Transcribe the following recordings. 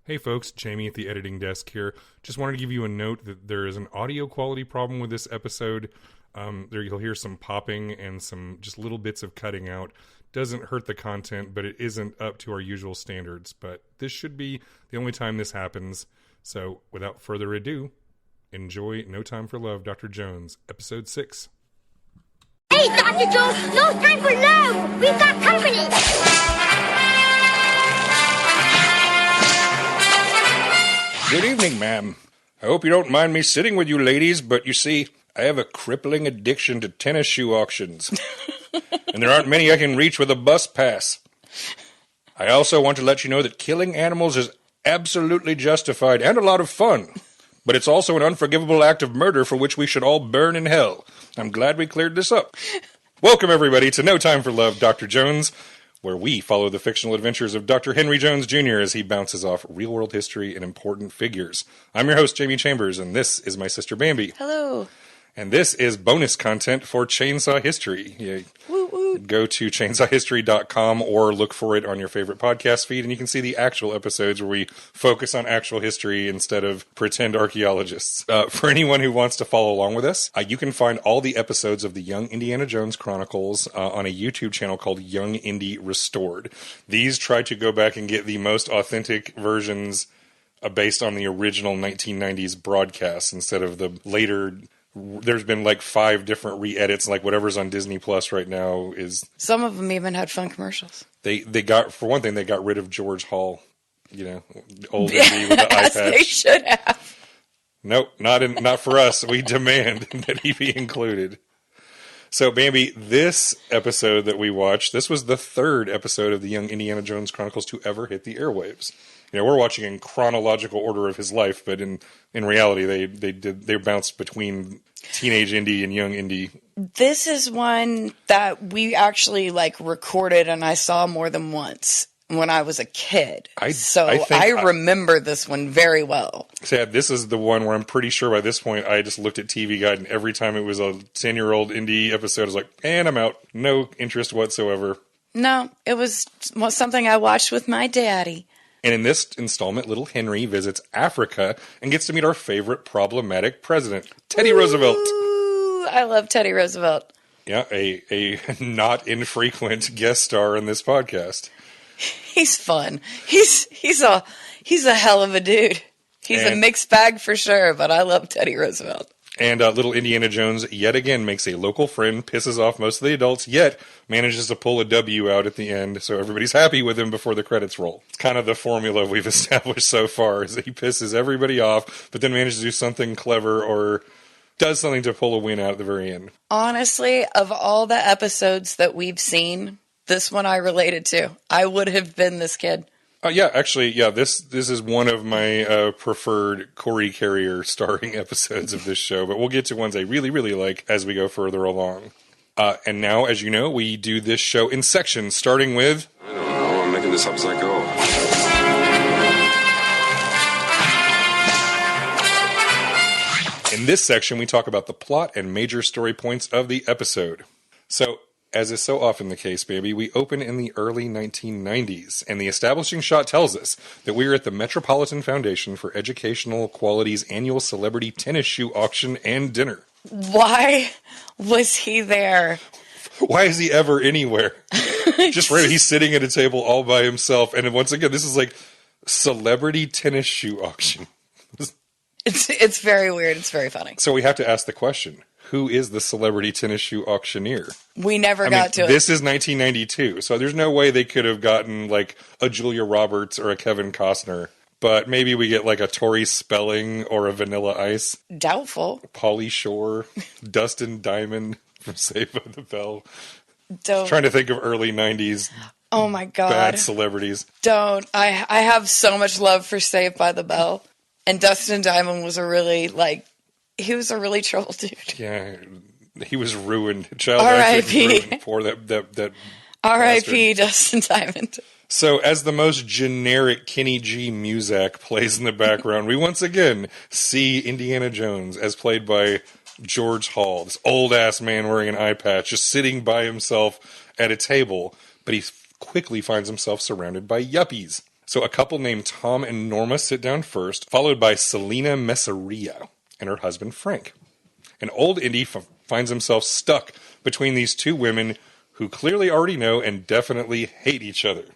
Hey folks, Jamie at the editing desk here. Just wanted to give you a note that there is an audio quality problem with this episode. There you'll hear some popping and some just little bits of cutting out. Doesn't hurt the content, but it isn't up to our usual standards. But this should be the only time this happens. So without further ado, enjoy No Time for Love, Dr. Jones, episode 6. Hey, Dr. Jones, no time for love. We've got company. Good evening, ma'am. I hope you don't mind me sitting with you ladies, but you see, I have a crippling addiction to tennis shoe auctions. And there aren't many I can reach with a bus pass. I also want to let you know that killing animals is absolutely justified and a lot of fun. But it's also an unforgivable act of murder for which we should all burn in hell. I'm glad we cleared this up. Welcome, everybody, to No Time for Love, Dr. Jones, where we follow the fictional adventures of Dr. Henry Jones, Jr. as he bounces off real-world history and important figures. I'm your host, Jamie Chambers, and this is my sister, Bambi. Hello. And this is bonus content for Chainsaw History. You go to chainsawhistory.com or look for it on your favorite podcast feed, and you can see the actual episodes where we focus on actual history instead of pretend archaeologists. For anyone who wants to follow along with us, you can find all the episodes of the Young Indiana Jones Chronicles on a YouTube channel called Young Indy Restored. These try to go back and get the most authentic versions based on the original 1990s broadcasts instead of the later... There's been like 5 different re-edits, like whatever's on Disney Plus right now is... Some of them even had fun commercials. They got, for one thing, they got rid of George Hall, you know, old Indy with the eye patch. They should have. Nope, not for us. We demand that he be included. So, Bambi, this episode that we watched, this was the 3rd episode of the Young Indiana Jones Chronicles to ever hit the airwaves. You know, we're watching in chronological order of his life, but in reality, they bounced between teenage Indy and young Indy. This is one that we actually recorded, and I saw more than once when I was a kid. I remember this one very well. Sad, this is the one where I'm pretty sure by this point I just looked at TV Guide, and every time it was a 10-year-old Indy episode, I was like, and I'm out. No interest whatsoever. No, it was something I watched with my daddy. And in this installment, little Henry visits Africa and gets to meet our favorite problematic president, Teddy Roosevelt. I love Teddy Roosevelt. Yeah, a not infrequent guest star in this podcast. He's fun. He's a hell of a dude. He's a mixed bag for sure, but I love Teddy Roosevelt. And little Indiana Jones yet again makes a local friend, pisses off most of the adults, yet manages to pull a W out at the end, so everybody's happy with him before the credits roll. It's kind of the formula we've established so far, is that he pisses everybody off, but then manages to do something clever or does something to pull a win out at the very end. Honestly, of all the episodes that we've seen, this one I related to. I would have been this kid. This is one of my preferred Corey Carrier starring episodes of this show, but we'll get to ones I really, really like as we go further along. And now, as you know, we do this show in sections, starting with... I don't know, I'm making this up as I go. In this section, we talk about the plot and major story points of the episode. So... as is so often the case, baby, we open in the early 1990s, and the establishing shot tells us that we are at the Metropolitan Foundation for Educational Quality's annual celebrity tennis shoe auction and dinner. Why was he there? Why is he ever anywhere? Just right, he's sitting at a table all by himself, and once again, this is like celebrity tennis shoe auction. It's very weird. It's very funny. So we have to ask the question. Who is the celebrity tennis shoe auctioneer? We never got to it. This is 1992, so there's no way they could have gotten like a Julia Roberts or a Kevin Costner. But maybe we get like a Tori Spelling or a Vanilla Ice. Doubtful. Pauly Shore, Dustin Diamond from Saved by the Bell. Don't. Trying to think of early 90s. Oh my God. Bad celebrities. Don't. I have so much love for Saved by the Bell. And Dustin Diamond was he was a really troubled dude. Yeah, he was ruined. Child R.I.P. For that R.I.P. Dustin Diamond. So, as the most generic Kenny G. Muzak plays in the background, we once again see Indiana Jones, as played by George Hall, this old-ass man wearing an eye patch, just sitting by himself at a table, but he quickly finds himself surrounded by yuppies. So a couple named Tom and Norma sit down first, followed by Selena Messaria and her husband Frank. And old Indy finds himself stuck between these two women who clearly already know and definitely hate each other.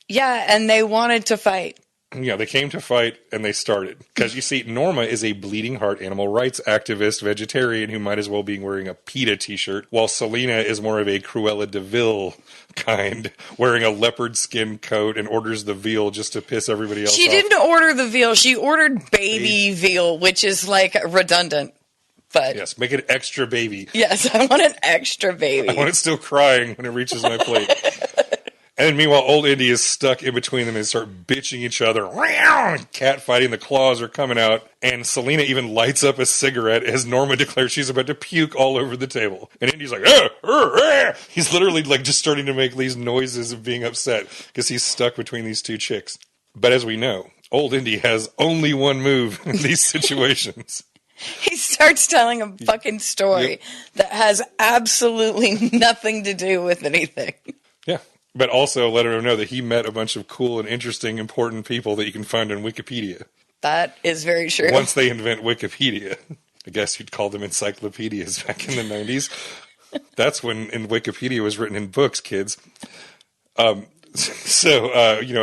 Yeah, and they wanted to fight. Yeah, they came to fight, and they started. Because, you see, Norma is a bleeding heart animal rights activist vegetarian who might as well be wearing a PETA t-shirt, while Selena is more of a Cruella de Vil kind, wearing a leopard skin coat and orders the veal just to piss everybody else off. She didn't order the veal. She ordered baby veal, which is, like, redundant. But yes, make it extra baby. Yes, I want an extra baby. I want it still crying when it reaches my plate. And meanwhile, old Indy is stuck in between them and start bitching each other. Cat fighting, the claws are coming out. And Selena even lights up a cigarette as Norma declares she's about to puke all over the table. And Indy's like, he's literally like just starting to make these noises of being upset because he's stuck between these two chicks. But as we know, old Indy has only one move in these situations. He starts telling a fucking story that has absolutely nothing to do with anything. Yeah. But also let him know that he met a bunch of cool and interesting, important people that you can find on Wikipedia. That is very true. Once they invent Wikipedia. I guess you'd call them encyclopedias back in the 90s. That's when Wikipedia was written in books, kids.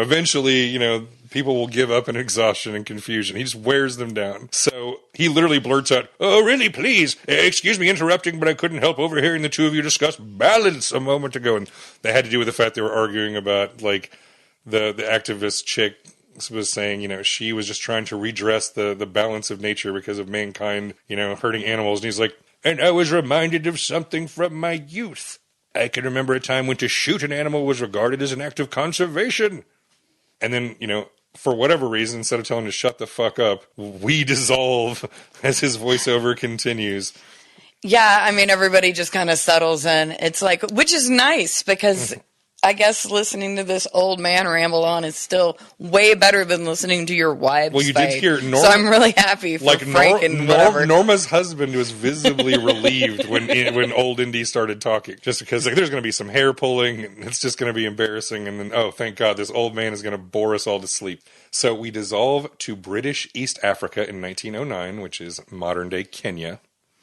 Eventually, people will give up in exhaustion and confusion. He just wears them down. So he literally blurts out, "Oh, really, please, excuse me interrupting, but I couldn't help overhearing the two of you discuss balance a moment ago." And that had to do with the fact they were arguing about, like, the activist chick was saying, she was just trying to redress the balance of nature because of mankind, hurting animals. And he's like, "And I was reminded of something from my youth. I can remember a time when to shoot an animal was regarded as an act of conservation." And then, for whatever reason, instead of telling him to shut the fuck up, we dissolve as his voiceover continues. Yeah, I mean, everybody just kind of settles in. It's like, which is nice because I guess listening to this old man ramble on is still way better than listening to your wives. Well, you fight. did hear Norma. So I'm really happy for Frank and whatever. Norma's husband was visibly relieved when old Indy started talking, just because there's going to be some hair pulling, and it's just going to be embarrassing, and then, oh, thank God, this old man is going to bore us all to sleep. So we dissolve to British East Africa in 1909, which is modern-day Kenya.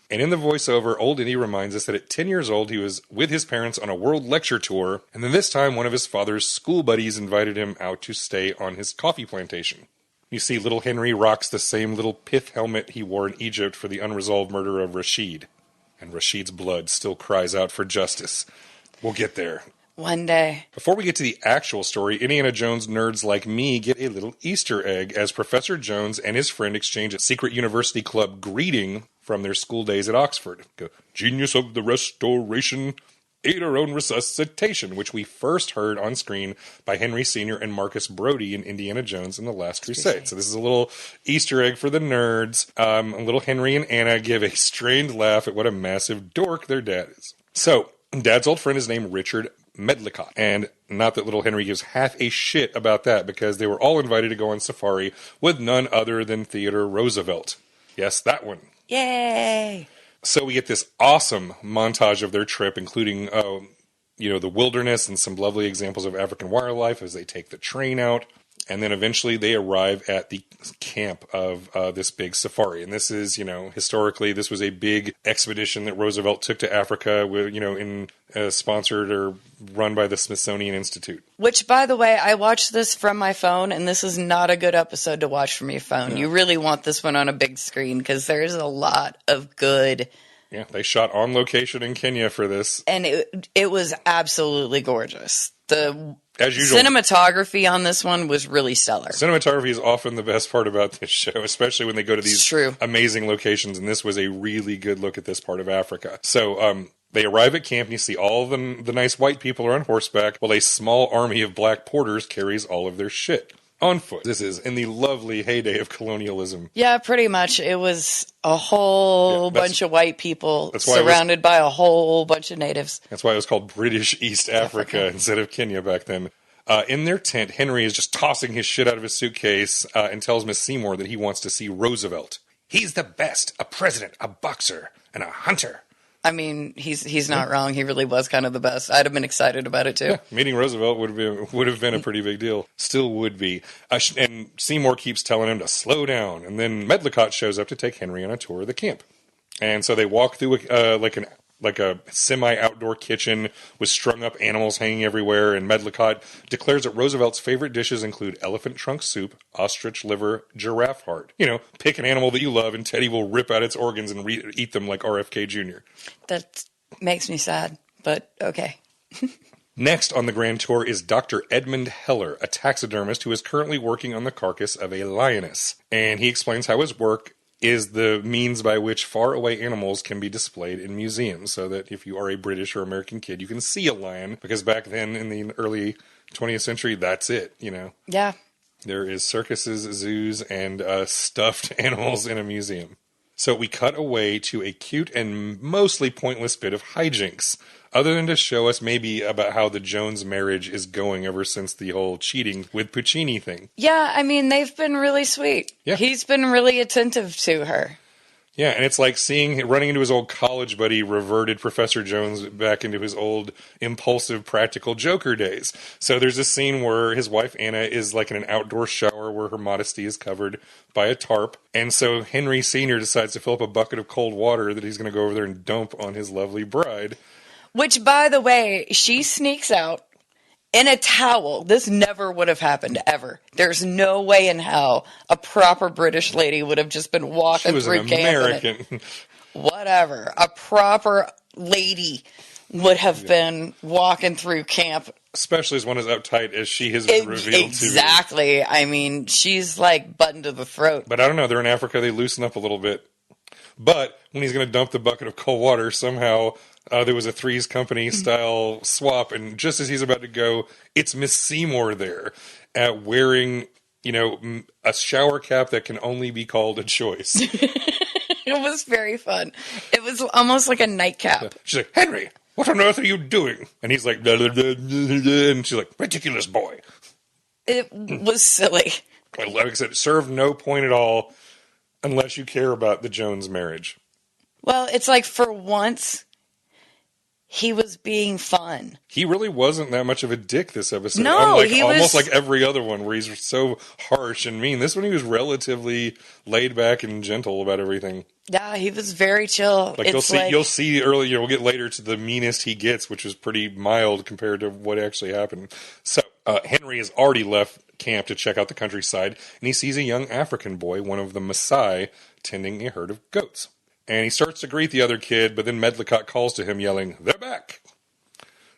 And in the voiceover, old Indy reminds us that at 10 years old, he was with his parents on a world lecture tour, and then this time one of his father's school buddies invited him out to stay on his coffee plantation. You see, little Henry rocks the same little pith helmet he wore in Egypt for the unresolved murder of Rashid. And Rashid's blood still cries out for justice. We'll get there. One day. Before we get to the actual story, Indiana Jones nerds like me get a little Easter egg as Professor Jones and his friend exchange a secret university club greeting from their school days at Oxford. Genius of the Restoration, aid our own resuscitation, which we first heard on screen by Henry Sr. and Marcus Brody in Indiana Jones and the Last Crusade. So this is a little Easter egg for the nerds. Little Henry and Anna give a strained laugh at what a massive dork their dad is. So, Dad's old friend is named Richard Medlicott. And not that little Henry gives half a shit about that, because they were all invited to go on safari with none other than Theodore Roosevelt. Yes, that one. Yay! So we get this awesome montage of their trip, including, the wilderness and some lovely examples of African wildlife as they take the train out. And then eventually they arrive at the camp of this big safari. And this is, historically, this was a big expedition that Roosevelt took to Africa, sponsored or run by the Smithsonian Institute. Which, by the way, I watched this from my phone, and this is not a good episode to watch from your phone. Yeah. You really want this one on a big screen, because there's a lot of good... Yeah, they shot on location in Kenya for this. And it was absolutely gorgeous. As usual, cinematography on this one was really stellar. Cinematography is often the best part about this show, especially when they go to these amazing locations, and this was a really good look at this part of Africa. So they arrive at camp, and you see all the nice white people are on horseback, while a small army of black porters carries all of their shit on foot. This is in the lovely heyday of colonialism. Yeah, pretty much. It was a whole bunch of white people surrounded by a whole bunch of natives. That's why it was called British East Africa instead of Kenya back then. In their tent, Henry is just tossing his shit out of his suitcase and tells Miss Seymour that he wants to see Roosevelt. He's the best, a president, a boxer, and a hunter. I mean, he's not wrong. He really was kind of the best. I'd have been excited about it too. Yeah, meeting Roosevelt would have been a pretty big deal. Still would be. And Seymour keeps telling him to slow down. And then Medlicott shows up to take Henry on a tour of the camp. And so they walk through like a semi-outdoor kitchen with strung-up animals hanging everywhere, and Medlicott declares that Roosevelt's favorite dishes include elephant trunk soup, ostrich liver, giraffe heart. You know, pick an animal that you love, and Teddy will rip out its organs and eat them like RFK Jr. That makes me sad, but okay. Next on the grand tour is Dr. Edmund Heller, a taxidermist who is currently working on the carcass of a lioness. And he explains how his work is the means by which faraway animals can be displayed in museums, so that if you are a British or American kid, you can see a lion, because back then in the early 20th century, that's it, you know? Yeah. There is circuses, zoos, and stuffed animals in a museum. So we cut away to a cute and mostly pointless bit of hijinks, other than to show us maybe about how the Jones marriage is going ever since the whole cheating with Puccini thing. Yeah, I mean, they've been really sweet. Yeah. He's been really attentive to her. Yeah, and it's like running into his old college buddy, reverted Professor Jones back into his old impulsive practical Joker days. So there's a scene where his wife Anna is like in an outdoor shower where her modesty is covered by a tarp. And so Henry Sr. decides to fill up a bucket of cold water that he's going to go over there and dump on his lovely bride. Which, by the way, she sneaks out in a towel. This never would have happened, ever. There's no way in hell a proper British lady would have just been walking through camp. She was an American. Whatever. A proper lady would have been walking through camp. Especially as one as uptight as she has been revealed exactly. to. I mean, she's like buttoned to the throat. But I don't know. They're in Africa. They loosen up a little bit. But when he's going to dump the bucket of cold water, somehow there was a Three's Company style swap, and just as he's about to go, it's Miss Seymour there, wearing, you know, a shower cap that can only be called a choice. It was very fun. It was almost like a nightcap. She's like, Henry, what on earth are you doing? And he's like, blah, blah, blah, blah, blah, and she's like, ridiculous boy. It was silly. Like I said, it served no point at all unless you care about the Jones marriage. Well, it's like for once, he was being fun. He really wasn't that much of a dick this episode. No, Unlike, he almost was... like every other one where he's so harsh and mean. This one he was relatively laid back and gentle about everything. Yeah, he was very chill. Like you'll see earlier, we'll get later to the meanest he gets, which was pretty mild compared to what actually happened. So Henry has already left camp to check out the countryside, and he sees a young African boy, one of the Maasai, tending a herd of goats. And he starts to greet the other kid, but then Medlicott calls to him, yelling, "They're back!"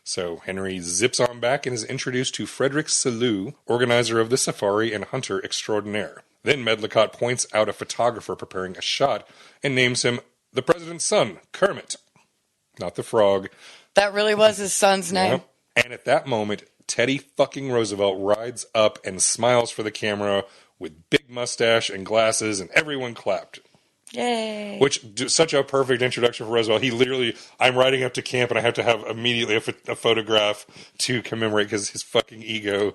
So Henry zips on back and is introduced to Frederick Selous, organizer of the safari and hunter extraordinaire. Then Medlicott points out a photographer preparing a shot and names him the president's son, Kermit. Not the frog. That really was his son's name. Yeah. And at that moment, Teddy fucking Roosevelt rides up and smiles for the camera with big mustache and glasses, and everyone clapped. Yay. Which, such a perfect introduction for Roosevelt. He literally, I'm riding up to camp and I have to have immediately a photograph to commemorate because his fucking ego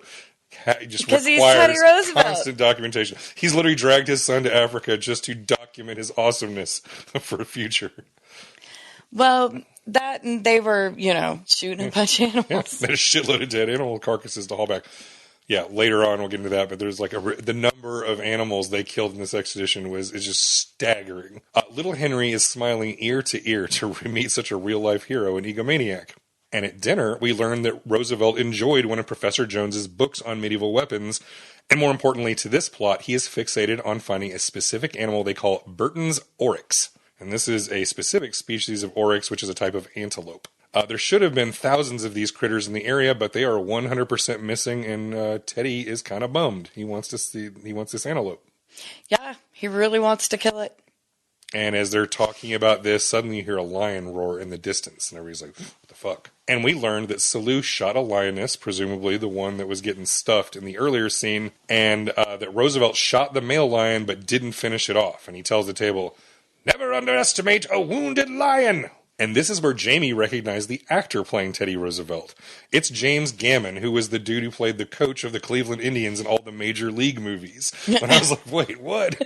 just because requires he's Teddy Roosevelt. Constant documentation. He's literally dragged his son to Africa just to document his awesomeness for a future. Well, that and they were, shooting a bunch of animals. Yeah, they had a shitload of dead animal carcasses to haul back. Yeah, later on we'll get into that, but there's like the number of animals they killed in this expedition is just staggering. Little Henry is smiling ear to ear to meet such a real-life hero and egomaniac. And at dinner, we learn that Roosevelt enjoyed one of Professor Jones's books on medieval weapons, and more importantly to this plot, he is fixated on finding a specific animal they call Burton's oryx. And this is a specific species of oryx, which is a type of antelope. There should have been thousands of these critters in the area, but they are 100% missing, and Teddy is kind of bummed. He wants this antelope. Yeah, he really wants to kill it. And as they're talking about this, suddenly you hear a lion roar in the distance, and everybody's like, what the fuck? And we learned that Selous shot a lioness, presumably the one that was getting stuffed in the earlier scene, and that Roosevelt shot the male lion but didn't finish it off. And he tells the table, "Never underestimate a wounded lion." And this is where Jamie recognized the actor playing Teddy Roosevelt. It's James Gammon, who was the dude who played the coach of the Cleveland Indians in all the Major League movies. And I was like, wait, what?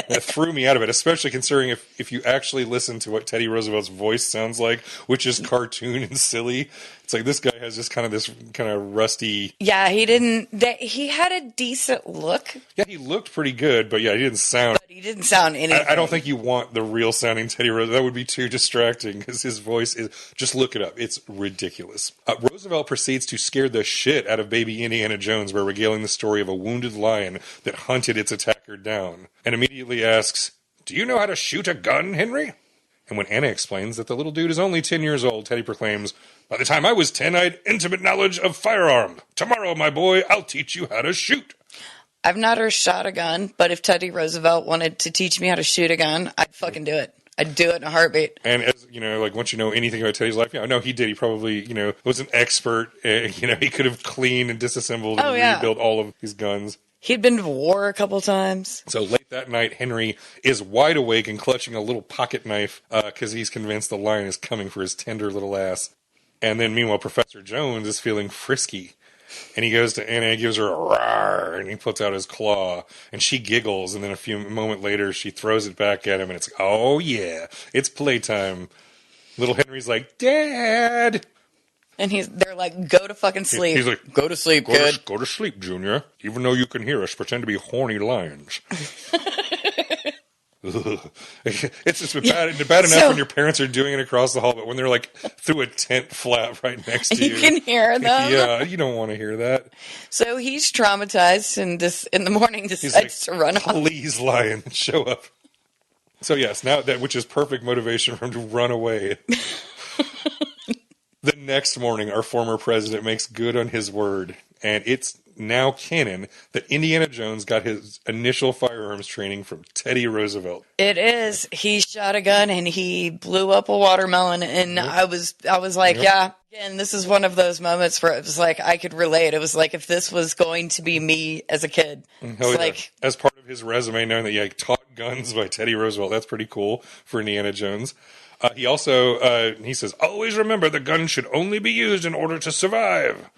That threw me out of it, especially considering if you actually listen to what Teddy Roosevelt's voice sounds like, which is cartoon and silly. It's like this guy has just this kind of rusty... Yeah, he had a decent look. Yeah, he looked pretty good, but yeah, he didn't sound... But he didn't sound anything. I don't think you want the real sounding Teddy Roosevelt. That would be too distracting, because his voice is... Just look it up. It's ridiculous. Roosevelt proceeds to scare the shit out of baby Indiana Jones by regaling the story of a wounded lion that hunted its attacker down, and immediately asks, "Do you know how to shoot a gun, Henry?" And when Anna explains that the little dude is only 10 years old, Teddy proclaims, "By the time I was 10, I had intimate knowledge of firearm. Tomorrow, my boy, I'll teach you how to shoot." I've never shot a gun, but if Teddy Roosevelt wanted to teach me how to shoot a gun, I'd fucking do it. I'd do it in a heartbeat. And as you know, once you know anything about Teddy's life, no, he did. He probably, was an expert. He could have cleaned and disassembled and rebuilt all of these guns. He'd been to war a couple times. So late that night, Henry is wide awake and clutching a little pocket knife because he's convinced the lion is coming for his tender little ass. And then meanwhile, Professor Jones is feeling frisky. And he goes to Anna and gives her a roar, and he puts out his claw, and she giggles, and then a moment later, she throws it back at him, and it's like, oh yeah, it's playtime. Little Henry's like, Dad! And they're like, go to fucking sleep. He's like, go to sleep, kid. Go to sleep, Junior. Even though you can hear us, pretend to be horny lions. It's bad enough when your parents are doing it across the hall, but when they're through a tent flap right next to you. You can hear them. Yeah, you don't want to hear that. So he's traumatized and in the morning decides to run off. Please, lion, show up. So yes, now which is perfect motivation for him to run away. The next morning, our former president makes good on his word, and it's now canon that Indiana Jones got his initial firearms training from Teddy Roosevelt. It is. He shot a gun and he blew up a watermelon, and I was like, yeah. Again, this is one of those moments where it was like I could relate. It was like if this was going to be me as a kid. As part of his resume, knowing that he taught guns by Teddy Roosevelt, that's pretty cool for Indiana Jones. He also he says, "Always remember the gun should only be used in order to survive."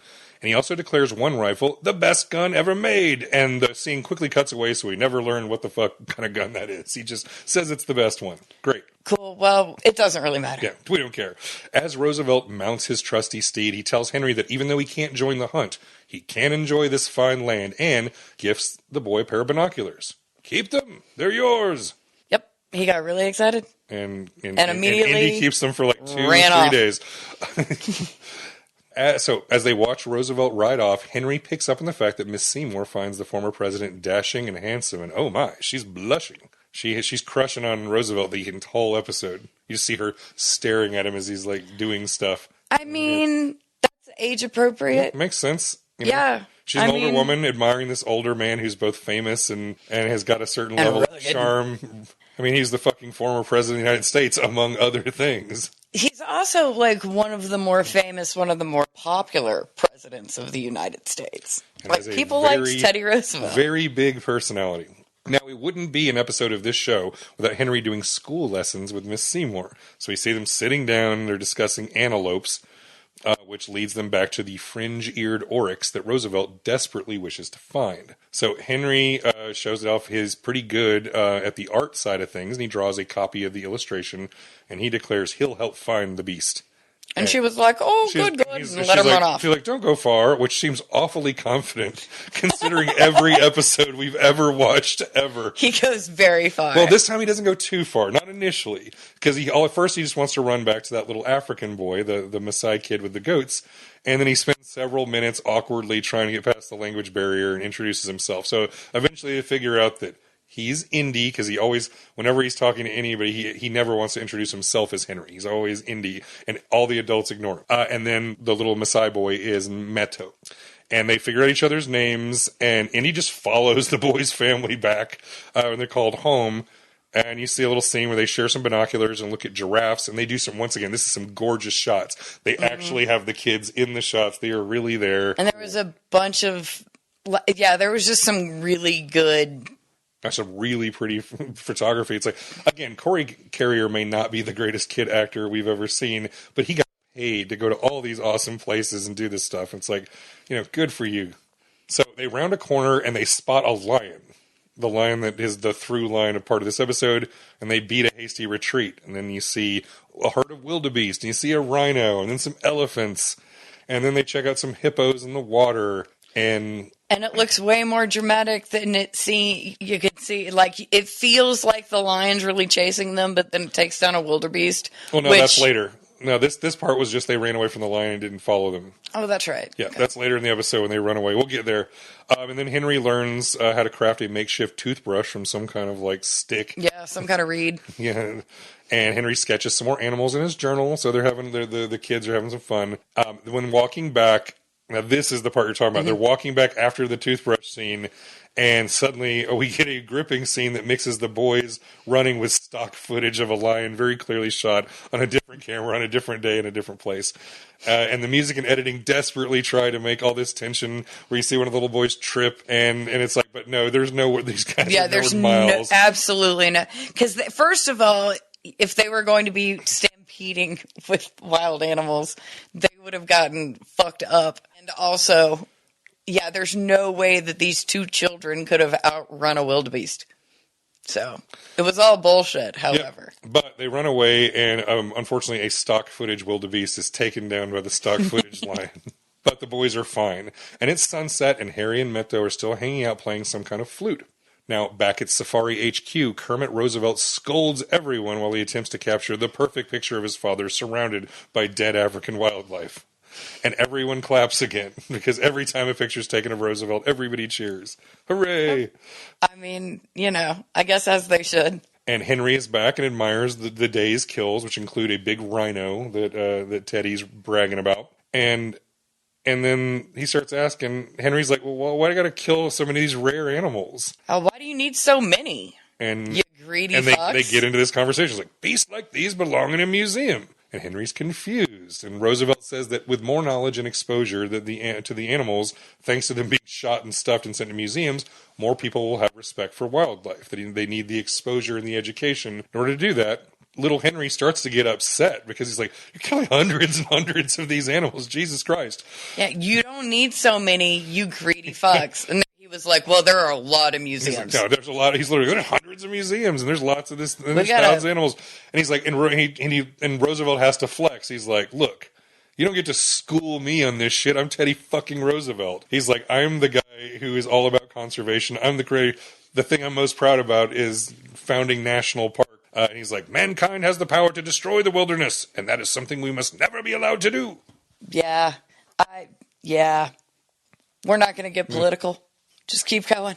And he also declares one rifle the best gun ever made. And the scene quickly cuts away, so we never learn what the fuck kind of gun that is. He just says it's the best one. Great. Cool. Well, it doesn't really matter. Yeah, we don't care. As Roosevelt mounts his trusty steed, he tells Henry that even though he can't join the hunt, he can enjoy this fine land, and gifts the boy a pair of binoculars. "Keep them. They're yours." Yep. He got really excited. And immediately Indy keeps them for 2 or 3 days. So, as they watch Roosevelt ride off, Henry picks up on the fact that Miss Seymour finds the former president dashing and handsome, and oh my, she's blushing. She's crushing on Roosevelt the whole episode. You just see her staring at him as he's doing stuff. I mean, that's age appropriate. Makes sense. Yeah. She's an older woman admiring this older man who's both famous and has got a certain level of charm. I mean, he's the fucking former president of the United States, among other things. He's also one of the more famous, one of the more popular presidents of the United States. People like Teddy Roosevelt. Very big personality. Now, it wouldn't be an episode of this show without Henry doing school lessons with Miss Seymour. So we see them sitting down, they're discussing antelopes, which leads them back to the fringe-eared oryx that Roosevelt desperately wishes to find. So Henry shows it off his pretty good at the art side of things, and he draws a copy of the illustration, and he declares he'll help find the beast. And she was like, oh, good, and let him run off. She's like, don't go far, which seems awfully confident, considering every episode we've ever watched ever. He goes very far. Well, this time he doesn't go too far, not initially, because at first he just wants to run back to that little African boy, the Maasai kid with the goats, and then he spends several minutes awkwardly trying to get past the language barrier and introduces himself. So eventually they figure out that he's Indy, because he always, whenever he's talking to anybody, he never wants to introduce himself as Henry. He's always Indy, and all the adults ignore him. And then the little Maasai boy is Meto. And they figure out each other's names, and Indy just follows the boy's family back when they're called home. And you see a little scene where they share some binoculars and look at giraffes, and they do once again, this is some gorgeous shots. They actually have the kids in the shots. They are really there. And there was a bunch of, there was just some really good... That's some really pretty photography. It's again, Corey Carrier may not be the greatest kid actor we've ever seen, but he got paid to go to all these awesome places and do this stuff. It's good for you. So they round a corner and they spot a lion. the line that is the through line of part of this episode, and they beat a hasty retreat. And then you see a herd of wildebeest, and you see a rhino, and then some elephants, and then they check out some hippos in the water, and it looks way more dramatic than you could see, like, it feels like the lion's really chasing them, but then it takes down a wildebeest. Well, no, that's later. No, this part was just they ran away from the lion and didn't follow them. Oh, that's right. Yeah, okay. That's later in the episode when they run away. We'll get there. And then Henry learns how to craft a makeshift toothbrush from some kind of, like, stick. Yeah, some kind of reed. Yeah. And Henry sketches some more animals in his journal, so the kids are having some fun. When walking back, now this is the part you're talking about. Mm-hmm. They're walking back after the toothbrush scene, and suddenly we get a gripping scene that mixes the boys running with stock footage of a lion very clearly shot on a different camera on a different day in a different place. And the music and editing desperately try to make all this tension where you see one of the little boys trip, and it's like, but no, there's nowhere these guys are there's miles. No, absolutely no. Because first of all, if they were going to be stampeding with wild animals, they would have gotten fucked up. And also, yeah, there's no way that these two children could have outrun a wildebeest. So it was all bullshit, however. Yep. But they run away, and unfortunately a stock footage wildebeest is taken down by the stock footage lion. But the boys are fine. And it's sunset, and Harry and Meto are still hanging out playing some kind of flute. Now, back at Safari HQ, Kermit Roosevelt scolds everyone while he attempts to capture the perfect picture of his father surrounded by dead African wildlife. And everyone claps again, because every time a picture is taken of Roosevelt, everybody cheers. Hooray! I mean, I guess as they should. And Henry is back and admires the day's kills, which include a big rhino that Teddy's bragging about. And then he starts asking, Henry's like, well, why do I got to kill so many of these rare animals? Why do you need so many? And you greedy fucks? They get into this conversation. It's like, beasts like these belong in a museum. And Henry's confused. And Roosevelt says that with more knowledge and exposure to the animals, thanks to them being shot and stuffed and sent to museums, more people will have respect for wildlife. That they need the exposure and the education in order to do that. Little Henry starts to get upset because he's like, you're killing hundreds and hundreds of these animals. Jesus Christ. Yeah, you don't need so many, you greedy fucks. And he was like, well, there are a lot of museums. He's like, no, there's a lot. He's literally, there's hundreds of museums, and there's lots of this, and there's thousands of animals. And he's like, and Roosevelt has to flex. He's like, look, you don't get to school me on this shit. I'm Teddy fucking Roosevelt. He's like, I'm the guy who is all about conservation. I'm the creator. The thing I'm most proud about is founding national parks. And he's like, mankind has the power to destroy the wilderness, and that is something we must never be allowed to do. Yeah. We're not going to get political. Just keep going.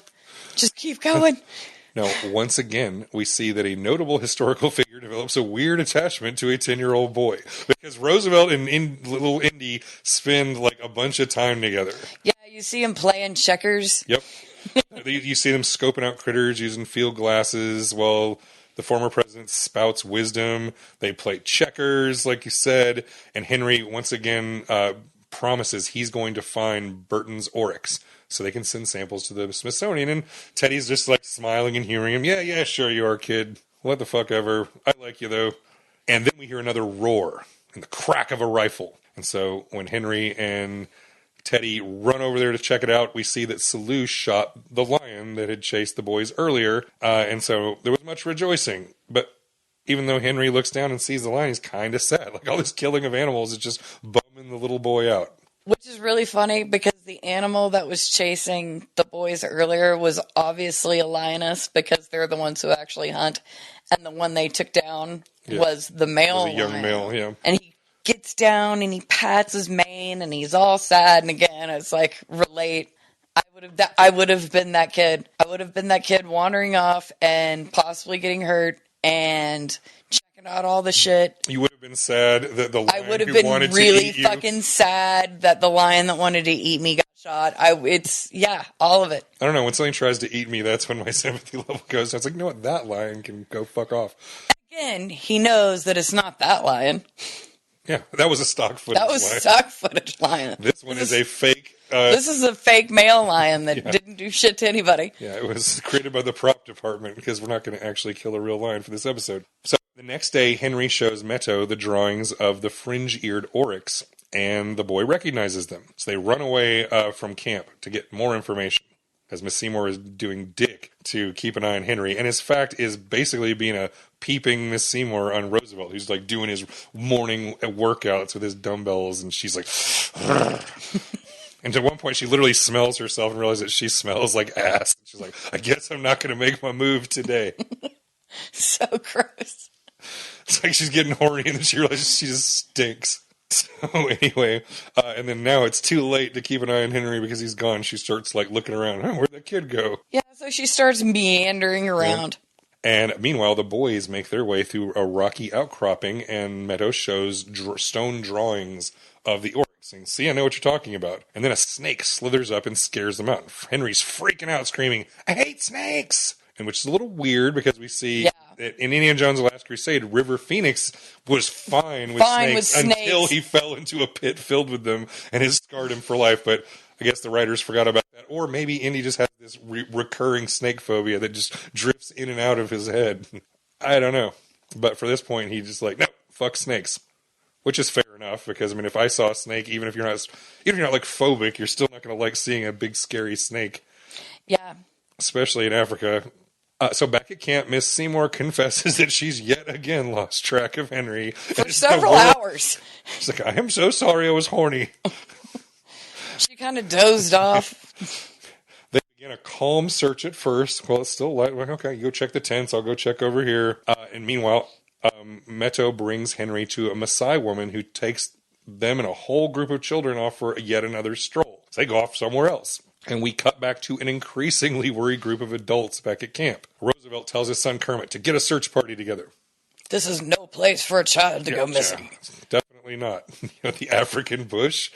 Just keep going. Now, once again, we see that a notable historical figure develops a weird attachment to a 10-year-old boy. Because Roosevelt and little Indy spend like a bunch of time together. Yeah, you see him playing checkers. Yep. You see them scoping out critters using field glasses while the former president spouts wisdom. They play checkers, like you said. And Henry, once again, promises he's going to find Burton's oryx so they can send samples to the Smithsonian. And Teddy's just like smiling and hearing him. Yeah, sure you are, kid. What the fuck ever. I like you, though. And then we hear another roar and the crack of a rifle. And so when Henry and Teddy run over there to check it out, we see that Selous shot the lion that had chased the boys earlier. And so there was much rejoicing. But even though Henry looks down and sees the lion, he's kind of sad. Like all this killing of animals is just bumming the little boy out. Which is really funny because the animal that was chasing the boys earlier was obviously a lioness because they're the ones who actually hunt. And the one they took down was the male lion. Young male, yeah. And he gets down and he pats his mane and he's all sad. And again, it's like, relate. I would have been that kid. I would have been that kid wandering off and possibly getting hurt and checking out all the shit. You would have been sad that the lion I would have been wanted really to eat fucking sad that the lion that wanted to eat me got shot. All of it. I don't know. When something tries to eat me, that's when my sympathy level goes. I was like, you know what? That lion can go fuck off. Again, he knows that it's not that lion. Yeah, that was a stock footage lion. That was stock footage lion. This one is a fake... this is a fake male lion that didn't do shit to anybody. Yeah, it was created by the prop department because we're not going to actually kill a real lion for this episode. So the next day, Henry shows Meto the drawings of the fringe-eared oryx, and the boy recognizes them. So they run away from camp to get more information. as Miss Seymour is doing dick to keep an eye on Henry. And his fact is basically being a peeping Miss Seymour on Roosevelt, who's like doing his morning workouts with his dumbbells, and she's like, and at one point she literally smells herself and realizes that she smells like ass. She's like, I guess I'm not going to make my move today. So gross. It's like she's getting horny and then she realizes she just stinks. So anyway, and then now it's too late to keep an eye on Henry because he's gone. She starts like looking around. Where'd that kid go? Yeah, so she starts meandering around. Yeah. And meanwhile, the boys make their way through a rocky outcropping, and Meadow shows stone drawings of the oryx. And see, I know what you're talking about. And then a snake slithers up and scares them out. Henry's freaking out, screaming, I hate snakes! And which is a little weird because we see that in Indiana Jones' The Last Crusade, River Phoenix was fine with snakes until he fell into a pit filled with them, and it scarred him for life. But I guess the writers forgot about that. Or maybe Indy just has this recurring snake phobia that just drifts in and out of his head. I don't know. But for this point, he's just like, no, fuck snakes. Which is fair enough, because, I mean, if I saw a snake, even if you're not like phobic, you're still not going to like seeing a big, scary snake. Yeah. Especially in Africa. So back at camp, Miss Seymour confesses that she's yet again lost track of Henry. For several hours. She's like, I am so sorry I was horny. She kind of dozed off. They begin a calm search at first. Well, it's still light. Okay, you go check the tents. I'll go check over here. And meanwhile, Meto brings Henry to a Maasai woman who takes them and a whole group of children off for yet another stroll. So they go off somewhere else. And we cut back to an increasingly worried group of adults back at camp. Roosevelt tells his son Kermit to get a search party together. This is no place for a child to go missing. Definitely not. The African bush.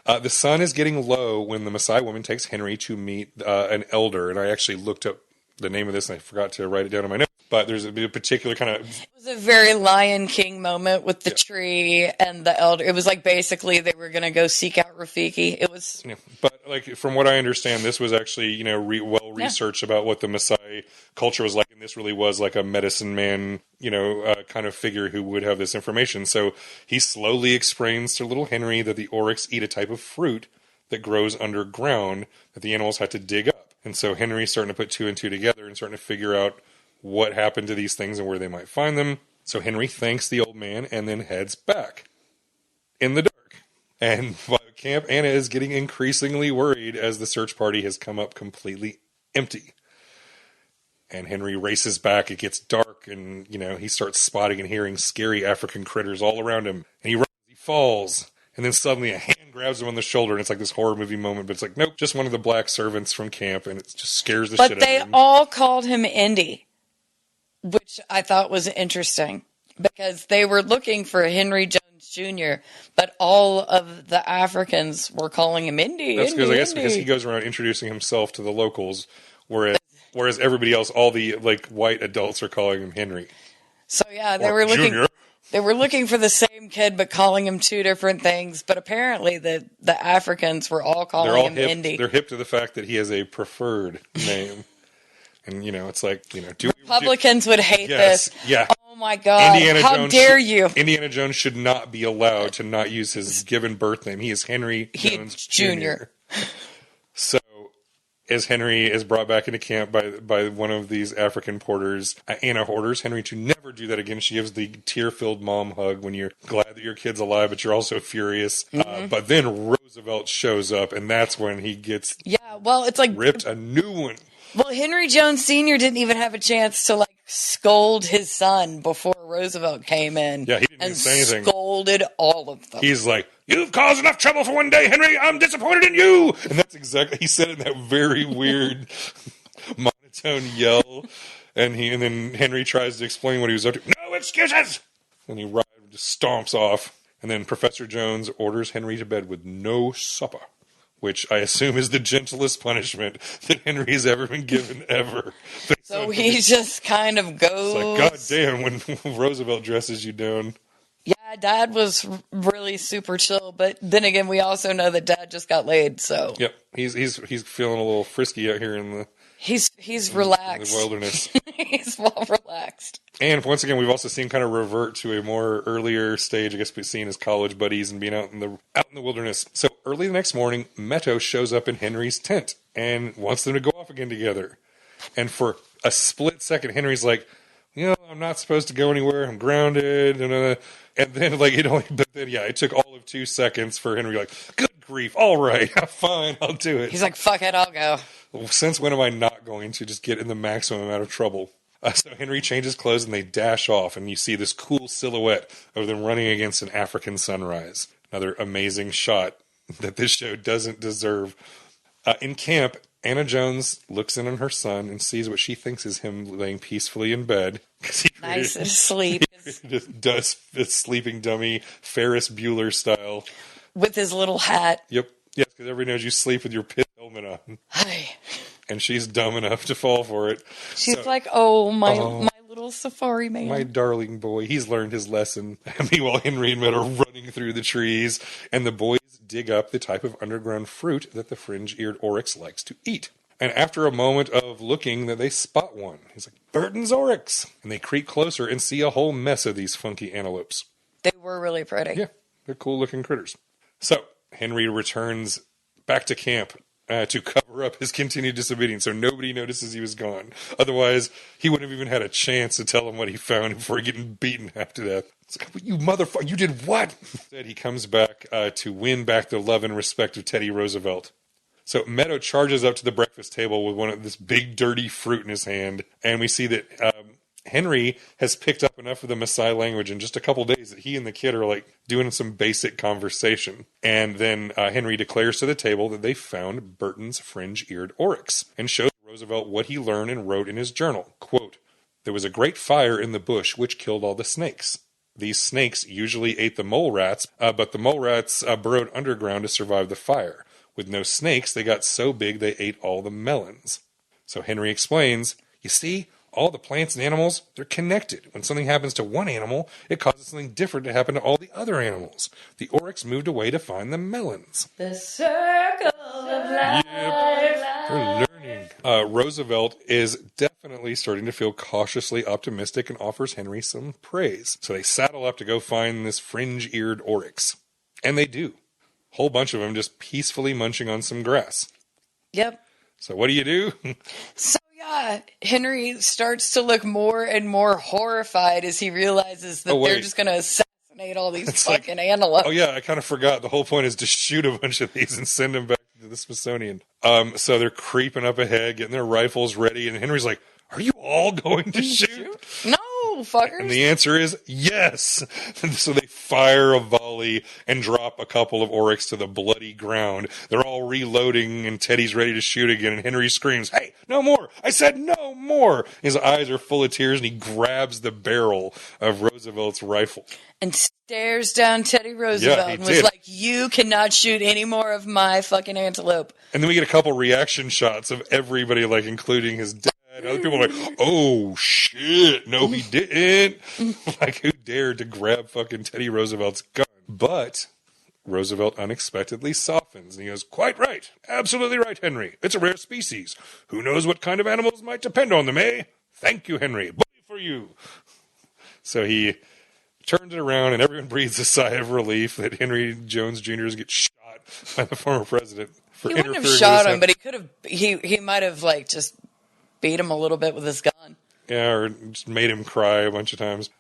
The sun is getting low when the Maasai woman takes Henry to meet an elder. And I actually looked up the name of this and I forgot to write it down in my notes. But there's a particular kind of... It was a very Lion King moment with the tree and the elder. It was like basically they were going to go seek out Rafiki. It was... Yeah. But like from what I understand, this was actually, well researched about what the Maasai culture was like. And this really was like a medicine man, kind of figure who would have this information. So he slowly explains to little Henry that the oryx eat a type of fruit that grows underground that the animals had to dig up. And so Henry's starting to put two and two together and starting to figure out what happened to these things and where they might find them. So Henry thanks the old man and then heads back in the dark. And by camp, Anna is getting increasingly worried as the search party has come up completely empty. And Henry races back. It gets dark and, he starts spotting and hearing scary African critters all around him. And he runs, he falls. And then suddenly a hand grabs him on the shoulder, and it's like this horror movie moment, but it's like, nope, just one of the black servants from camp, and it just scares the shit out of him. But they all called him Indy, which I thought was interesting, because they were looking for Henry Jones Jr., but all of the Africans were calling him Indy. That's because I guess because he goes around introducing himself to the locals, whereas everybody else, all the like white adults, are calling him Henry. So yeah, they were looking. Junior. They were looking for the same kid, but calling him two different things. But apparently, the Africans were all calling him Indy. They're hip to the fact that he has a preferred name, and it's like Republicans would hate this. Yeah. Oh my God! How dare you? Indiana Jones should not be allowed to not use his given birth name. He is Henry Jones Jr. So, as Henry is brought back into camp by one of these African porters, Anna orders Henry to never do that again. She gives the tear-filled mom hug when you're glad that your kid's alive, but you're also furious. Mm-hmm. But then Roosevelt shows up, and that's when he gets it's like ripped a new one. Well, Henry Jones Sr. didn't even have a chance to scold his son before Roosevelt came in. Yeah, he didn't even say anything. Scolded all of them. He's like, "You've caused enough trouble for one day, Henry. I'm disappointed in you." And that's exactly, he said it in that very weird monotone yell. And then Henry tries to explain what he was up to. No excuses! And he just stomps off. And then Professor Jones orders Henry to bed with no supper, which I assume is the gentlest punishment that Henry's ever been given ever. So he just kind of goes... It's like, God damn, when Roosevelt dresses you down. Yeah, Dad was really super chill, but then again, we also know that Dad just got laid, so... Yep, he's feeling a little frisky out here in the... He's relaxed. In the wilderness. He's well relaxed. And once again, we've also seen kind of revert to a more earlier stage, I guess we've seen as college buddies and being out in the wilderness. So early the next morning, Meadow shows up in Henry's tent and wants them to go off again together. And for a split second, Henry's like, I'm not supposed to go anywhere. I'm grounded. And then, it took all of 2 seconds for Henry, like, good grief. All right, fine, I'll do it. He's like, fuck it, I'll go. Since when am I not going to just get in the maximum amount of trouble? So Henry changes clothes and they dash off, and you see this cool silhouette of them running against an African sunrise. Another amazing shot that this show doesn't deserve. In camp, Anna Jones looks in on her son and sees what she thinks is him laying peacefully in bed. Nice and sleep. Just does this sleeping dummy, Ferris Bueller style. With his little hat. Yep. Yes, because everybody knows you sleep with your pit helmet on. Hi. And she's dumb enough to fall for it. She's like, my little safari man. My darling boy. He's learned his lesson. Meanwhile, Henry and Med are running through the trees, and the boys dig up the type of underground fruit that the fringe-eared oryx likes to eat. And after a moment of looking, they spot one. He's like, Burton's oryx! And they creep closer and see a whole mess of these funky antelopes. They were really pretty. Yeah, they're cool-looking critters. So, Henry returns back to camp to cover up his continued disobedience so nobody notices he was gone. Otherwise, he wouldn't have even had a chance to tell them what he found before getting beaten half to death. It's like, you motherfucker, you did what? Instead, he comes back to win back the love and respect of Teddy Roosevelt. So Meadow charges up to the breakfast table with one of this big dirty fruit in his hand, and we see that Henry has picked up enough of the Maasai language in just a couple days that he and the kid are like doing some basic conversation. And then Henry declares to the table that they found Burton's fringe-eared oryx and shows Roosevelt what he learned and wrote in his journal. Quote, there was a great fire in the bush which killed all the snakes. These snakes usually ate the mole rats, but the mole rats burrowed underground to survive the fire. With no snakes, they got so big they ate all the melons. So Henry explains, you see, all the plants and animals, they're connected. When something happens to one animal, it causes something different to happen to all the other animals. The oryx moved away to find the melons. The circle of life. Yep. They're learning. Roosevelt is definitely starting to feel cautiously optimistic and offers Henry some praise. So they saddle up to go find this fringe-eared oryx. And they do. Whole bunch of them just peacefully munching on some grass. Yep. So what do you do? So yeah, Henry starts to look more and more horrified as he realizes that they're just going to assassinate all these fucking antelopes. Oh yeah, I kind of forgot. The whole point is to shoot a bunch of these and send them back to the Smithsonian. So they're creeping up ahead, getting their rifles ready, and Henry's like, are you all going to shoot? No, fuckers. And the answer is yes. So they fire a volley and drop a couple of oryx to the bloody ground. They're all reloading, and Teddy's ready to shoot again, and Henry screams, hey, no more! I said no more! His eyes are full of tears, and he grabs the barrel of Roosevelt's rifle. And stares down Teddy Roosevelt and was like, you cannot shoot any more of my fucking antelope. And then we get a couple reaction shots of everybody, like, including his dad. Other people are like, oh, shit, no, he didn't. Like, who dared to grab fucking Teddy Roosevelt's gun? But Roosevelt unexpectedly softens, and he goes, quite right. Absolutely right, Henry. It's a rare species. Who knows what kind of animals might depend on them, eh? Thank you, Henry. Bully for you. So he turns it around, and everyone breathes a sigh of relief that Henry Jones Jr. gets shot by the former president for he interfering. He wouldn't have shot him, but he could have. He might have like just beat him a little bit with his gun. Yeah, or just made him cry a bunch of times.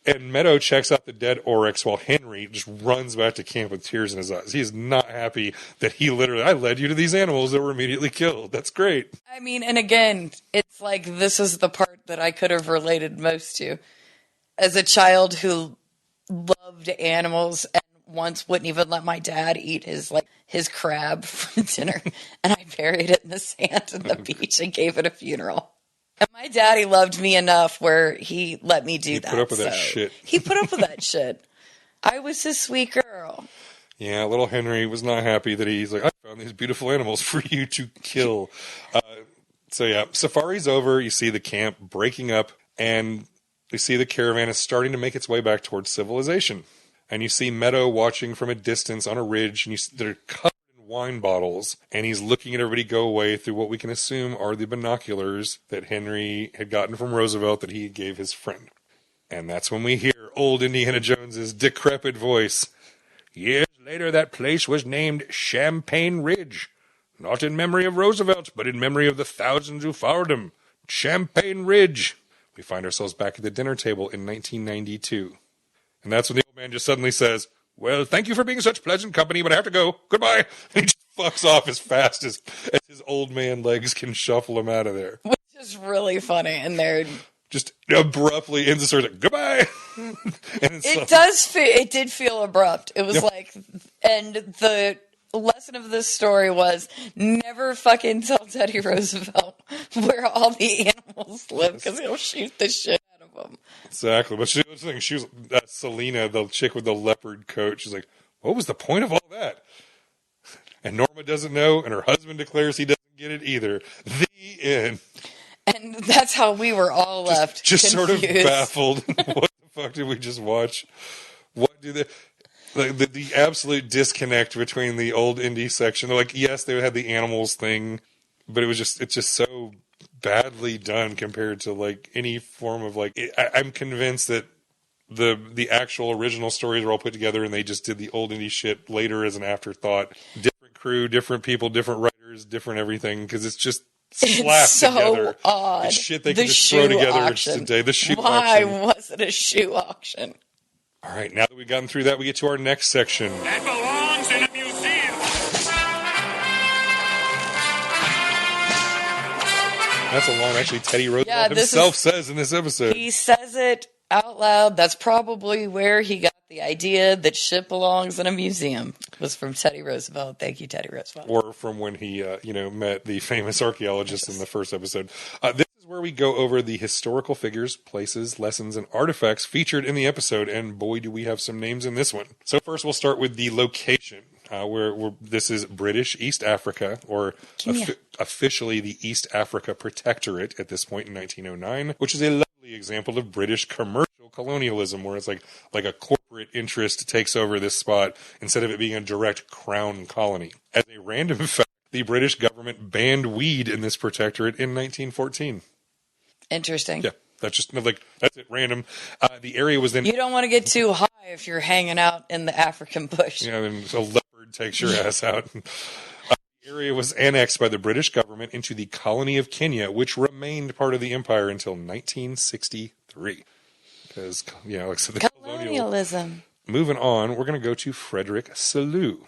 And Meadow checks out the dead oryx while Henry just runs back to camp with tears in his eyes. He is not happy that I led you to these animals that were immediately killed. That's great. I mean, and again, it's like this is the part that I could have related most to. As a child who loved animals and once wouldn't even let my dad eat his crab for dinner, and I buried it in the sand on the beach and gave it a funeral. And my daddy loved me enough where he let me do that. He put up with that shit. He put up with that shit. I was his sweet girl. Yeah, little Henry was not happy that he's like, I found these beautiful animals for you to kill. So yeah, safari's over. You see the camp breaking up, and you see the caravan is starting to make its way back towards civilization. And you see Meadow watching from a distance on a ridge, and they're covered in wine bottles, and he's looking at everybody go away through what we can assume are the binoculars that Henry had gotten from Roosevelt that he gave his friend. And that's when we hear old Indiana Jones's decrepit voice. Years Later, that place was named Champagne Ridge, not in memory of Roosevelt, but in memory of the thousands who followed him. Champagne Ridge. We find ourselves back at the dinner table in 1992. And that's when the old man just suddenly says, well, thank you for being such pleasant company, but I have to go. Goodbye. And he just fucks off as fast as his old man legs can shuffle him out of there. Which is really funny. And they're just abruptly ends the story like, goodbye. And it did feel abrupt. It was like, and the lesson of this story was never fucking tell Teddy Roosevelt where all the animals live because he'll shoot the shit out of them. Exactly. But she was Selena, the chick with the leopard coat. She's like, what was the point of all that? And Norma doesn't know, and her husband declares he doesn't get it either. The end. And that's how we were all left. Just confused. Sort of baffled. What the fuck did we just watch? What do they... The absolute disconnect between the old indie section. Like, yes, they had the animals thing, but it's just so badly done compared to like any form of like. I'm convinced that the actual original stories were all put together, and they just did the old indie shit later as an afterthought. Different crew, different people, different writers, different everything, because it's just slapped together. Odd. It's shit they can just throw together today. The shoe Why auction. was it a shoe auction? All right, now that we've gotten through that, we get to our next section. That belongs in a museum. That's a line actually Teddy Roosevelt himself says in this episode. He says it out loud. That's probably where he got the idea that shit belongs in a museum. Was from Teddy Roosevelt. Thank you, Teddy Roosevelt. Or from when he, met the famous archaeologist in the first episode. This is where we go over the historical figures, places, lessons, and artifacts featured in the episode. And boy, do we have some names in this one. So first, we'll start with the location. Where this is British East Africa, or officially the East Africa Protectorate at this point in 1909, which is a lovely example of British commercial colonialism, where it's like a corporate interest takes over this spot instead of it being a direct crown colony. As a random fact, the British government banned weed in this protectorate in 1914. Interesting. Yeah. That's it, random. The area was then... You don't want to get too high if you're hanging out in the African bush. Yeah, then a leopard takes your ass out. The area was annexed by the British government into the colony of Kenya, which remained part of the empire until 1963. Because, like I said, the colonialism. Moving on, we're going to go to Frederick Selous.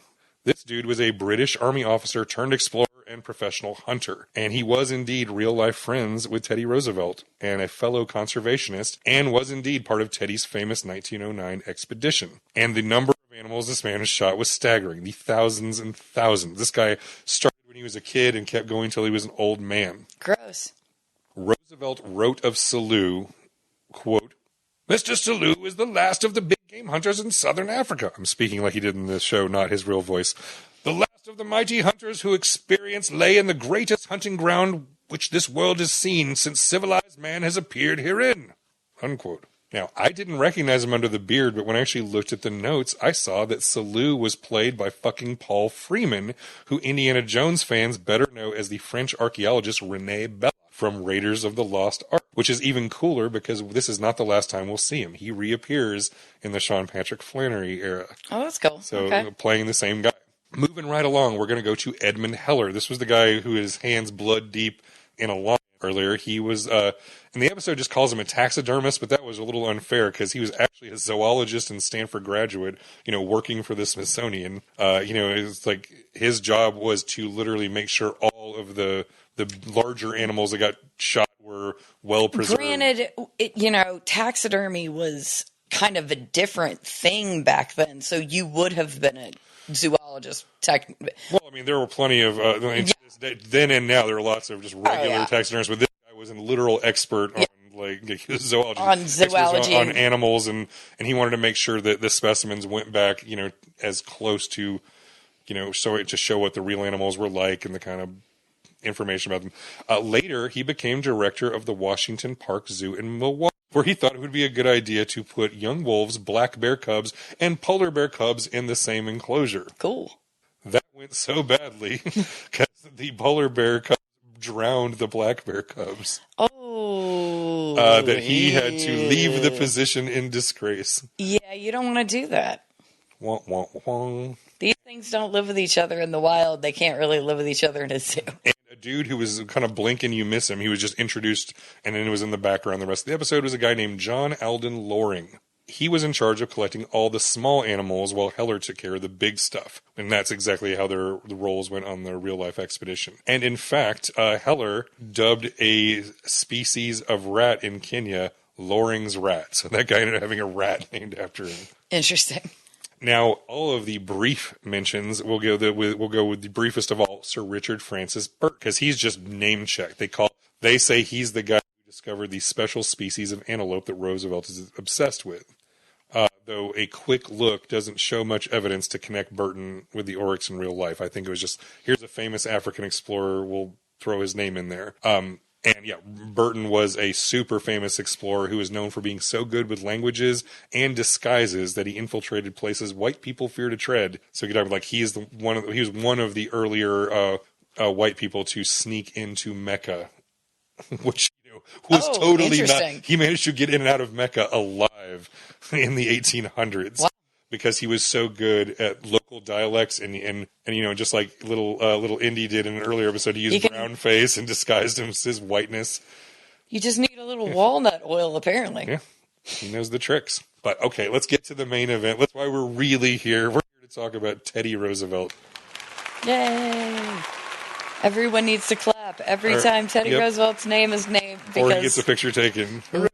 This dude was a British Army officer turned explorer and professional hunter. And he was indeed real-life friends with Teddy Roosevelt and a fellow conservationist, and was indeed part of Teddy's famous 1909 expedition. And the number of animals this man has shot was staggering. The thousands and thousands. This guy started when he was a kid and kept going until he was an old man. Gross. Roosevelt wrote of Selous, quote, Mr. Selous is the last of the big game hunters in southern Africa. I'm speaking like he did in the show, not his real voice. The last of the mighty hunters whose experience lay in the greatest hunting ground which this world has seen since civilized man has appeared herein. Unquote. Now, I didn't recognize him under the beard, but when I actually looked at the notes, I saw that Selous was played by fucking Paul Freeman, who Indiana Jones fans better know as the French archaeologist René Bella from Raiders of the Lost Ark, which is even cooler because this is not the last time we'll see him. He reappears in the Sean Patrick Flannery era. Oh, that's cool. So, okay. Playing the same guy. Moving right along, we're going to go to Edmund Heller. This was the guy who his hands blood deep in a lion earlier. He was, and the episode just calls him a taxidermist, but that was a little unfair because he was actually a zoologist and Stanford graduate, working for the Smithsonian. It's like his job was to literally make sure all of the larger animals that got shot were well preserved. Granted, taxidermy was kind of a different thing back then, so you would have been a zoologist. Well, I mean, there were plenty of then and now there are lots of just regular taxidermists, but this guy was a literal expert on zoology, on animals, and he wanted to make sure that the specimens went back, as close to, so to show what the real animals were like and the kind of information about them. Later, he became director of the Washington Park Zoo in Milwaukee, where he thought it would be a good idea to put young wolves, black bear cubs, and polar bear cubs in the same enclosure. Cool. That went so badly because the polar bear cubs drowned the black bear cubs. Oh. That he had to leave the position in disgrace. Yeah, you don't want to do that. Wah, wah, wah. These things don't live with each other in the wild. They can't really live with each other in a zoo. And a dude who was kind of blink and you miss him. He was just introduced and then was in the background. The rest of the episode was a guy named John Alden Loring. He was in charge of collecting all the small animals while Heller took care of the big stuff. And that's exactly how the roles went on their real-life expedition. And in fact, Heller dubbed a species of rat in Kenya Loring's rat. So that guy ended up having a rat named after him. Interesting. Now, all of the brief mentions, we'll go with the briefest of all, Sir Richard Francis Burt, because he's just name-checked. They say he's the guy who discovered the special species of antelope that Roosevelt is obsessed with. Though a quick look doesn't show much evidence to connect Burton with the oryx in real life. I think it was just, here's a famous African explorer, we'll throw his name in there. And yeah, Burton was a super famous explorer who was known for being so good with languages and disguises that he infiltrated places white people fear to tread. So you could have, like, he was one of the earlier white people to sneak into Mecca, which was totally not. He managed to get in and out of Mecca alive in the 1800s. Wow. Because he was so good at local dialects and just like little Indy did in an earlier episode, he used brown face and disguised his whiteness. You just need a little walnut oil, apparently. Yeah, he knows the tricks. But okay, let's get to the main event. That's why we're really here. We're here to talk about Teddy Roosevelt. Yay! Everyone needs to clap every time Teddy Roosevelt's name is named. Or he gets a picture taken. Hooray!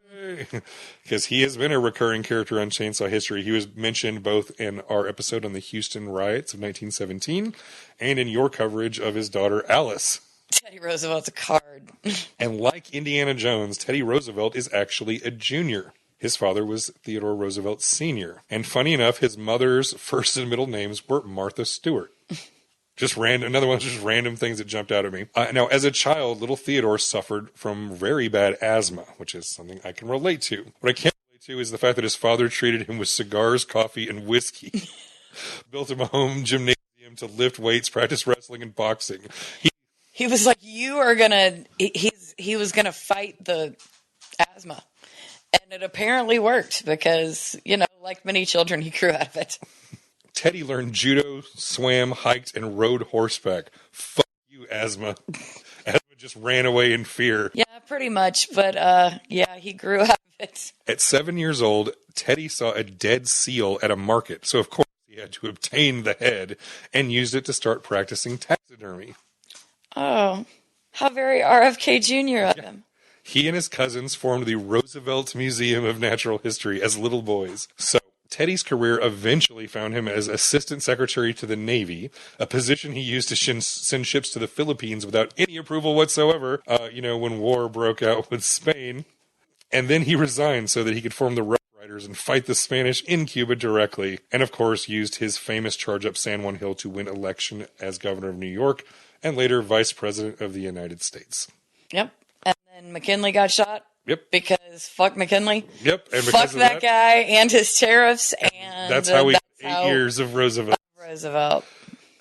Because he has been a recurring character on Chainsaw History. He was mentioned both in our episode on the Houston riots of 1917 and in your coverage of his daughter Alice. Teddy Roosevelt's a card. And like Indiana Jones, Teddy Roosevelt is actually a junior. His father was Theodore Roosevelt Sr. And funny enough, his mother's first and middle names were Martha Stewart. Another one was just random things that jumped out at me. Now, as a child, little Theodore suffered from very bad asthma, which is something I can relate to. What I can't relate to is the fact that his father treated him with cigars, coffee, and whiskey. Built him a home gymnasium to lift weights, practice wrestling, and boxing. He was like, he was gonna fight the asthma. And it apparently worked because, like many children, he grew out of it. Teddy learned judo, swam, hiked, and rode horseback. Fuck you, asthma. Asthma just ran away in fear. Yeah, pretty much. But, he grew out of it. At 7 years old, Teddy saw a dead seal at a market. So, of course, he had to obtain the head and used it to start practicing taxidermy. Oh, how very RFK Jr. of him. He and his cousins formed the Roosevelt Museum of Natural History as little boys. So, Teddy's career eventually found him as Assistant Secretary to the Navy, a position he used to send ships to the Philippines without any approval whatsoever, when war broke out with Spain. And then he resigned so that he could form the Rough Riders and fight the Spanish in Cuba directly. And, of course, used his famous charge up San Juan Hill to win election as governor of New York and later Vice President of the United States. Yep. And then McKinley got shot. Yep. Because fuck McKinley. Yep. And fuck that guy and his tariffs. And that's how we got 8 years of Roosevelt.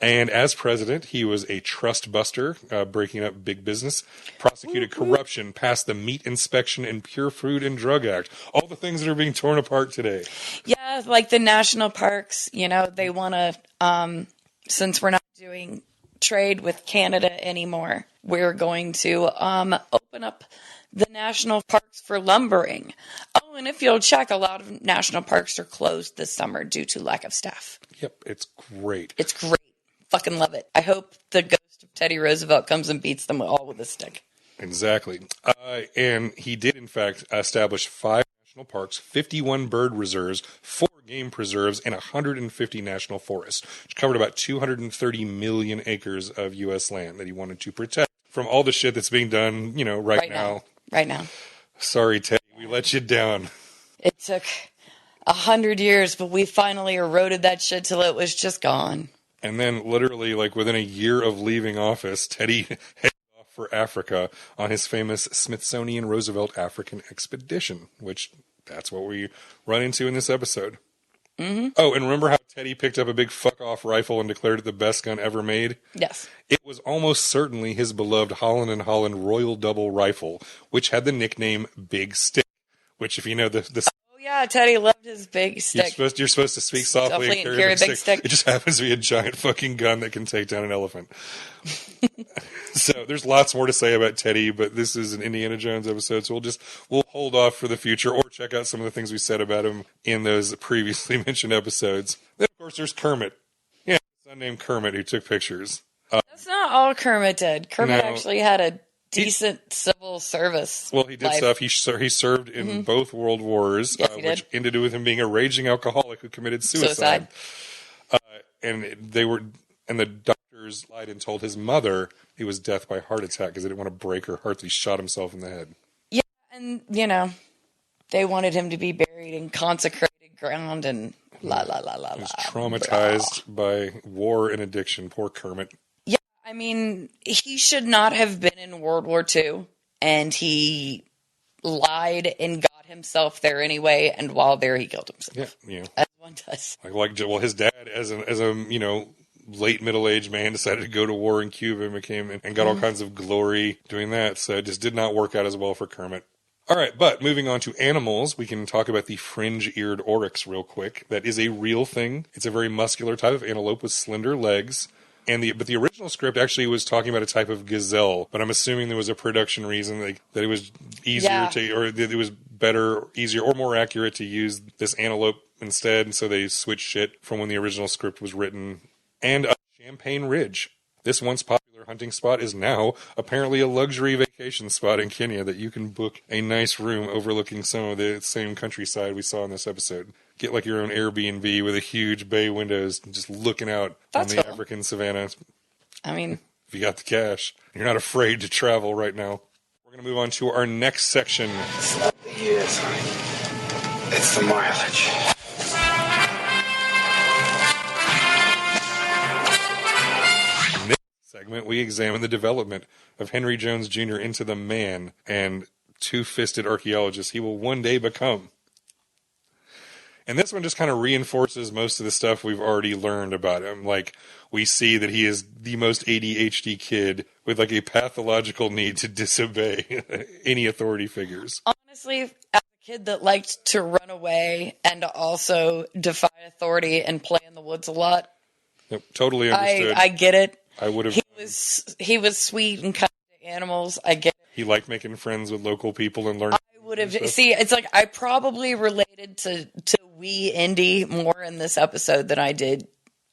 And as president, he was a trust buster, breaking up big business, prosecuted corruption, passed the Meat Inspection and Pure Food and Drug Act. All the things that are being torn apart today. Yeah, like the national parks, they want to, since we're not doing trade with Canada anymore, we're going to open up the national parks for lumbering. Oh, and if you'll check, a lot of national parks are closed this summer due to lack of staff. Yep, it's great. It's great. Fucking love it. I hope the ghost of Teddy Roosevelt comes and beats them all with a stick. Exactly. And he did, in fact, establish 5 national parks, 51 bird reserves, 4 game preserves, and 150 national forests, which covered about 230 million acres of U.S. land that he wanted to protect from all the shit that's being done, right now. Right now. Sorry, Teddy, we let you down. It took 100 years, but we finally eroded that shit till it was just gone. And then literally, within a year of leaving office, Teddy headed off for Africa on his famous Smithsonian Roosevelt African expedition, which that's what we run into in this episode. Mm-hmm. Oh, and remember how Teddy picked up a big fuck-off rifle and declared it the best gun ever made? Yes. It was almost certainly his beloved Holland & Holland Royal Double Rifle, which had the nickname Big Stick, which, if you know the Oh, yeah, Yeah, Teddy loved his big stick. You're supposed to speak softly and carry a big stick. It just happens to be a giant fucking gun that can take down an elephant. So there's lots more to say about Teddy, but this is an Indiana Jones episode, so we'll hold off for the future or check out some of the things we said about him in those previously mentioned episodes. Then, of course, there's Kermit. Yeah, a son named Kermit who took pictures. That's not all Kermit did. Kermit actually had a decent civil service. Well, he did stuff. He served in both World Wars, Yes, which ended with him being a raging alcoholic who committed suicide. And the doctors lied and told his mother it was death by heart attack because they didn't want to break her heart. So he shot himself in the head. Yeah, and they wanted him to be buried in consecrated ground and la la la la. He was traumatized by war and addiction. Poor Kermit. Yeah, I mean, he should not have been in World War II, and he lied and got himself there anyway. And while there, he killed himself. Yeah, as one does. His dad, as a late middle-aged man, decided to go to war in Cuba and got all kinds of glory doing that. So it just did not work out as well for Kermit. All right, but moving on to animals, we can talk about the fringe-eared oryx real quick. That is a real thing. It's a very muscular type of antelope with slender legs. But the original script actually was talking about a type of gazelle. But I'm assuming there was a production reason that it was easier it was better, easier, or more accurate to use this antelope instead. And so they switched it from when the original script was written. And Champagne Ridge. This once popular hunting spot is now apparently a luxury vacation spot in Kenya that you can book a nice room overlooking some of the same countryside we saw in this episode. Get like your own Airbnb with a huge bay windows just looking out on the African savannah. I mean, if you got the cash, you're not afraid to travel right now. We're going to move on to our next section. Yes, honey. It's the mileage. Segment, we examine the development of Henry Jones Jr. into the man and two-fisted archaeologist he will one day become. And this one just kind of reinforces most of the stuff we've already learned about him. Like, we see that he is the most ADHD kid with like a pathological need to disobey any authority figures. Honestly, as a kid that liked to run away and also defy authority and play in the woods a lot. Yep, totally understood. I get it. I would have. He was sweet and kind to animals. I get it. He liked making friends with local people and learning. I would have. See, it's like I probably related to wee Indy more in this episode than I did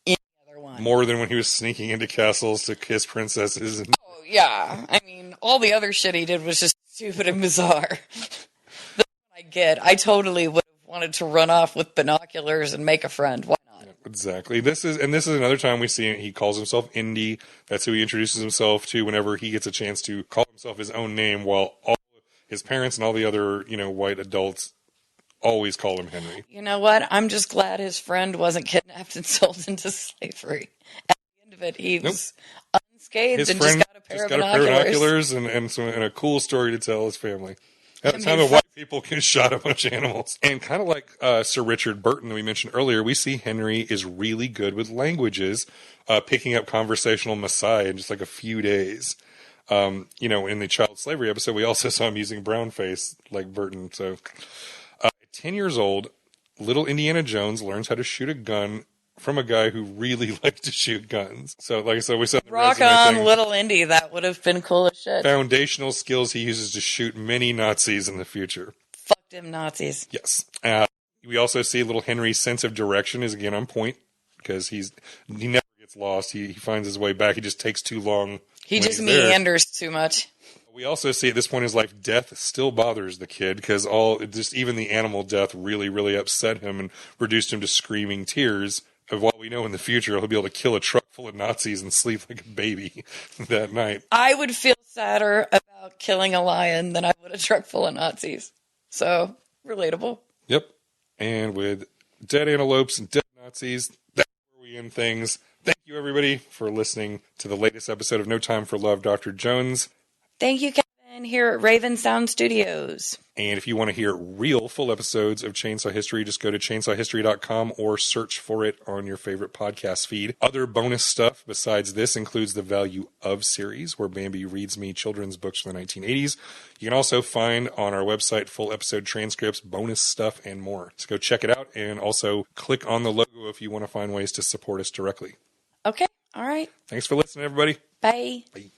in the other one. More than when he was sneaking into castles to kiss princesses. Oh yeah, I mean, all the other shit he did was just stupid and bizarre. This one I get. I totally would have wanted to run off with binoculars and make a friend. Why not? Exactly. This is another time we see he calls himself Indy. That's who he introduces himself to whenever he gets a chance to call himself his own name, while all his parents and all the other, white adults always call him Henry. You know what? I'm just glad his friend wasn't kidnapped and sold into slavery. At the end of it, he was unscathed his and friend just got a pair of binoculars. And a cool story to tell his family. At the time of white people can shot a bunch of animals. And kind of like Sir Richard Burton that we mentioned earlier, we see Henry is really good with languages, picking up conversational Maasai in just like a few days. In the child slavery episode, we also saw him using brownface like Burton. So at 10 years old, little Indiana Jones learns how to shoot a gun from a guy who really liked to shoot guns. So, like I said, we said rock on, little Indy. That would have been cool as shit. Foundational skills he uses to shoot many Nazis in the future. Fuck them Nazis. Yes. We also see little Henry's sense of direction is again on point because he never gets lost. He finds his way back. He just takes too long. He just meanders too much. We also see at this point in his life, death still bothers the kid because even the animal death really, really upset him and reduced him to screaming tears. Of what we know in the future, he'll be able to kill a truck full of Nazis and sleep like a baby that night. I would feel sadder about killing a lion than I would a truck full of Nazis. So, relatable. Yep. And with dead antelopes and dead Nazis, that's where we end things. Thank you, everybody, for listening to the latest episode of No Time for Love, Dr. Jones. Thank you, Kevin. And here at Raven Sound Studios. And if you want to hear real full episodes of Chainsaw History, just go to chainsawhistory.com or search for it on your favorite podcast feed. Other bonus stuff besides this includes the Value of series, where Bambi reads me children's books from the 1980s. You can also find on our website full episode transcripts, bonus stuff, and more. So go check it out, and also click on the logo if you want to find ways to support us directly. Okay. All right. Thanks for listening, everybody. Bye. Bye.